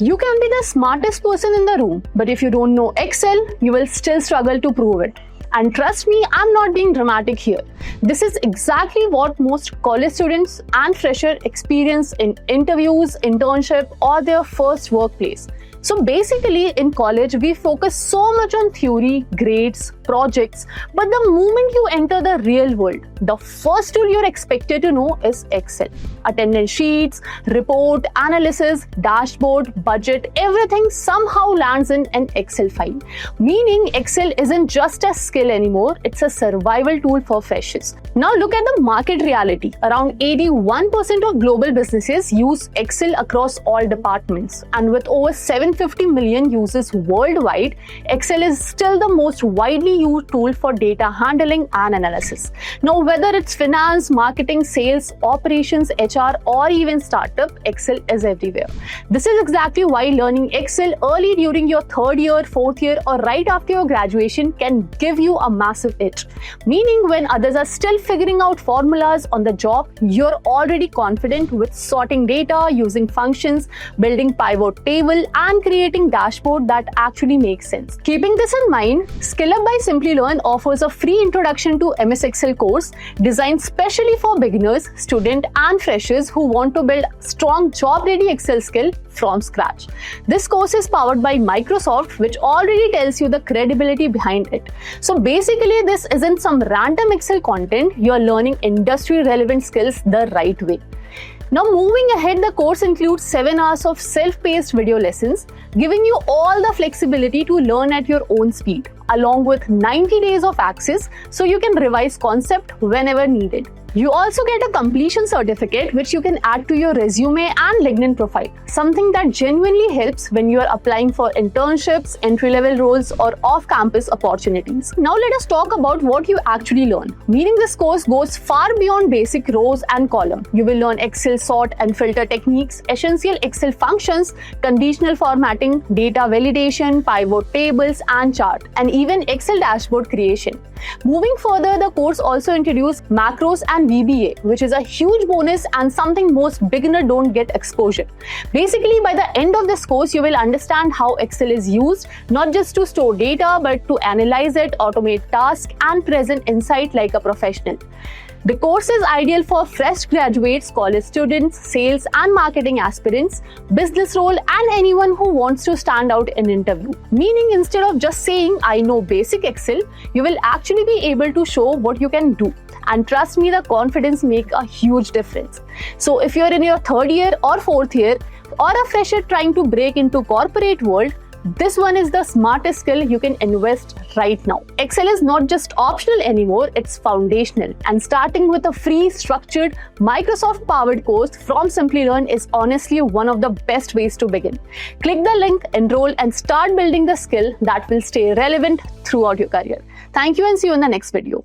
You can be the smartest person in the room, but if you don't know Excel, you will still struggle to prove it. And trust me, I'm not being dramatic here. This is exactly what most college students and freshers experience in interviews, internship, or their first workplace. So basically, in college, we focus so much on theory, grades, projects, but the moment you enter the real world, the first tool you're expected to know is Excel. Attendance sheets, report, analysis, dashboard, budget, everything somehow lands in an Excel file. Meaning Excel isn't just a skill anymore, it's a survival tool for freshers. Now look at the market reality. Around 81% of global businesses use Excel across all departments, and with over 750 million users worldwide, Excel is still the most widely used tool for data handling and analysis. Now, whether it's finance, marketing, sales, operations, HR, or even startup, Excel is everywhere. This is exactly why learning Excel early during your third year, fourth year, or right after your graduation can give you a massive edge. Meaning, when others are still figuring out formulas on the job, you're already confident with sorting data, using functions, building pivot table, and creating dashboard that actually makes sense. Keeping this in mind, SkillUp by Simplilearn offers a free introduction to MS Excel course designed specially for beginners, students, and freshers who want to build strong job-ready Excel skill from scratch. This course is powered by Microsoft, which already tells you the credibility behind it. So basically, this isn't some random Excel content, you're learning industry-relevant skills the right way. Now moving ahead, the course includes 7 hours of self-paced video lessons, giving you all the flexibility to learn at your own speed, along with 90 days of access so you can revise concept whenever needed. You also get a completion certificate which you can add to your resume and LinkedIn profile, something that genuinely helps when you are applying for internships, entry-level roles, or off-campus opportunities. Now let us talk about what you actually learn. Meaning this course goes far beyond basic rows and columns. You will learn Excel sort and filter techniques, essential Excel functions, conditional formatting, data validation, pivot tables, and chart, and even Excel dashboard creation. Moving further, the course also introduces macros and VBA, which is a huge bonus and something most beginners don't get exposure. Basically, by the end of this course, you will understand how Excel is used, not just to store data, but to analyze it, automate tasks, and present insight like a professional. The course is ideal for fresh graduates, college students, sales and marketing aspirants, business role, and anyone who wants to stand out in interview. Meaning, instead of just saying, I know basic Excel, you will actually be able to show what you can do. And trust me, the confidence makes a huge difference. So if you're in your third year or fourth year, or a fresher trying to break into corporate world, this one is the smartest skill you can invest right now. Excel is not just optional anymore, it's foundational. And starting with a free, structured, Microsoft-powered course from Simplilearn is honestly one of the best ways to begin. Click the link, enroll, and start building the skill that will stay relevant throughout your career. Thank you and see you in the next video.